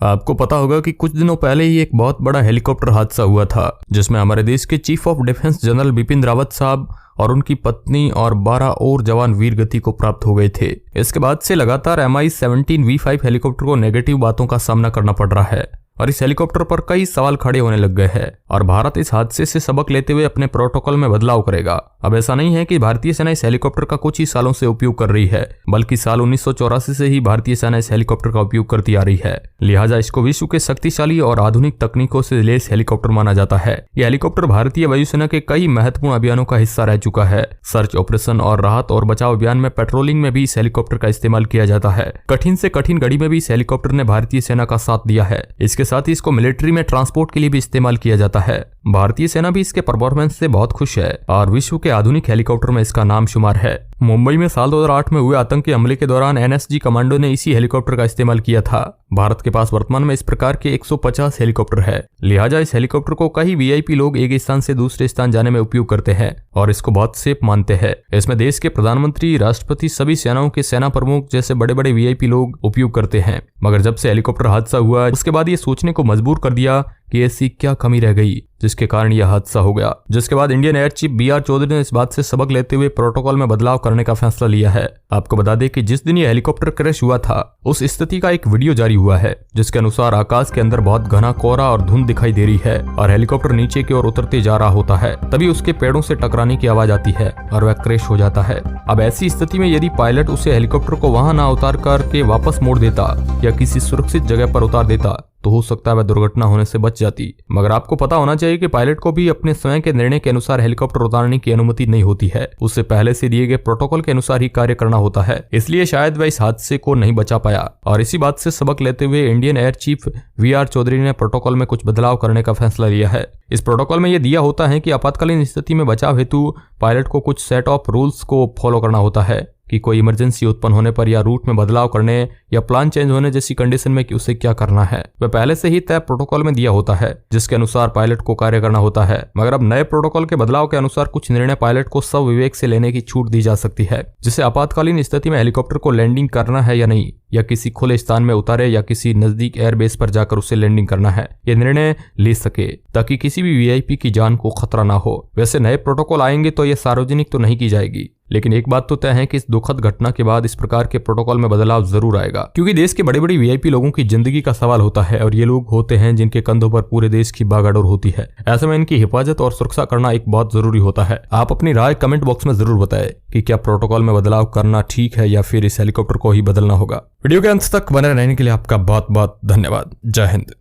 आपको पता होगा कि कुछ दिनों पहले ही एक बहुत बड़ा हेलीकॉप्टर हादसा हुआ था जिसमें हमारे देश के chief of defence general Bipin Rawat साहब और उनकी पत्नी और 12 और जवान वीर गति को प्राप्त हो गए थे। इसके बाद से लगातार Mi-17V5 हेलीकॉप्टर को नेगेटिव बातों का सामना करना पड़ रहा है और इस हेलीकॉप्टर पर कई सवाल खड़े होने लग गए हैं और भारत इस हादसे से सबक लेते हुए अपने प्रोटोकॉल में बदलाव करेगा। अब ऐसा नहीं है कि भारतीय सेना इस हेलीकॉप्टर का कुछ ही सालों से उपयोग कर रही है, बल्कि साल 1984 से ही भारतीय सेना इस हेलीकॉप्टर का उपयोग करती आ रही है। लिहाजा इसको विश्व के शक्तिशाली और आधुनिक तकनीकों से लैस हेलीकॉप्टर माना जाता है। यह हेलीकॉप्टर भारतीय वायुसेना के कई महत्वपूर्ण अभियानों का हिस्सा रह चुका है। सर्च ऑपरेशन और राहत और बचाव अभियान में पेट्रोलिंग में भी इस हेलीकॉप्टर का इस्तेमाल किया जाता है। कठिन से कठिन घड़ी में भी इस हेलीकॉप्टर ने भारतीय सेना का साथ दिया है। इसके साथ ही इसको मिलिट्री में ट्रांसपोर्ट के लिए भी इस्तेमाल किया जाता है। भारतीय सेना भी इसके परफॉर्मेंस से बहुत खुश है और विश्व के आधुनिक हेलीकॉप्टर में इसका नाम शुमार है। मुंबई में साल 2008 में हुए आतंकी हमले के दौरान NSG कमांडो ने इसी हेलीकॉप्टर का इस्तेमाल किया था। भारत के पास वर्तमान में इस प्रकार के 150 हेलीकॉप्टर है। लिहाजा इस हेलीकॉप्टर को कई VIP लोग एक स्थान से दूसरे स्थान जाने में उपयोग करते हैं और इसको बहुत सेफ मानते हैं। इसमें देश के प्रधानमंत्री, राष्ट्रपति, सभी सेनाओं के सेना प्रमुख जैसे बड़े बड़े VIP लोग उपयोग करते हैं। मगर जब से हेलीकॉप्टर हादसा हुआ उसके बाद ये सोचने को मजबूर कर दिया कि ऐसी क्या कमी रह गई जिसके कारण यह हादसा हो गया। जिसके बाद Indian air chief BR Chaudhary ने इस बात से सबक लेते हुए प्रोटोकॉल में बदलाव करने का फैसला लिया है। आपको बता दें कि जिस दिन यह हेलीकॉप्टर क्रैश हुआ था उस स्थिति का एक वीडियो जारी हुआ है जिसके अनुसार आकाश के अंदर बहुत घना कोहरा और धुंध दिखाई दे रही है और हेलीकॉप्टर नीचे की ओर उतरते जा रहा होता है। तभी उसके पेड़ों से टकराने की आवाज आती है और वह क्रैश हो जाता है। अब ऐसी स्थिति में यदि पायलट उसे हेलीकॉप्टर को वहां ना उतार करके वापस मोड़ देता या किसी सुरक्षित जगह पर उतार देता तो हो सकता है वह दुर्घटना होने से बच जाती। मगर आपको पता होना चाहिए कि पायलट को भी अपने स्वयं के निर्णय के अनुसार हेलीकॉप्टर उतारने की अनुमति नहीं होती है। उसे पहले से दिए गए प्रोटोकॉल के अनुसार ही कार्य करना होता है। इसलिए शायद वह इस हादसे को नहीं बचा पाया और इसी बात से सबक लेते हुए Indian air chief VR Chaudhary ने प्रोटोकॉल में कुछ बदलाव करने का फैसला लिया है। इस प्रोटोकॉल में यह दिया होता है कि आपातकालीन स्थिति में बचाव हेतु पायलट को कुछ सेट ऑफ रूल्स को फॉलो करना होता है कि कोई इमरजेंसी उत्पन्न होने पर या रूट में बदलाव करने या प्लान चेंज होने जैसी कंडीशन में कि उसे क्या करना है वह पहले से ही तय प्रोटोकॉल में दिया होता है जिसके अनुसार पायलट को कार्य करना होता है। मगर अब नए प्रोटोकॉल के बदलाव के अनुसार कुछ निर्णय पायलट को स्वविवेक से लेने की छूट दी जा सकती है, जिसे आपातकालीन स्थिति में हेलीकॉप्टर को लैंडिंग करना है या नहीं, या किसी खुले स्थान में उतारे या किसी नजदीक एयरबेस पर जाकर उसे लैंडिंग करना है, यह निर्णय ले सके ताकि किसी भी VIP की जान को खतरा ना हो। वैसे नए प्रोटोकॉल आएंगे तो यह सार्वजनिक तो नहीं की जाएगी, लेकिन एक बात तो तय है कि इस दुखद घटना के बाद इस प्रकार के प्रोटोकॉल में बदलाव जरूर आएगा, क्योंकि देश के बड़े बड़े VIP लोगों की जिंदगी का सवाल होता है और ये लोग होते हैं जिनके कंधों पर पूरे देश की बागडोर होती है। ऐसे में इनकी हिफाजत और सुरक्षा करना एक बहुत जरूरी होता है। आप अपनी राय कमेंट बॉक्स में जरूर बताएं कि क्या प्रोटोकॉल में बदलाव करना ठीक है या फिर इस हेलीकॉप्टर को ही बदलना होगा। वीडियो के अंत तक बने रहने के लिए आपका बहुत बहुत धन्यवाद। जय हिंद।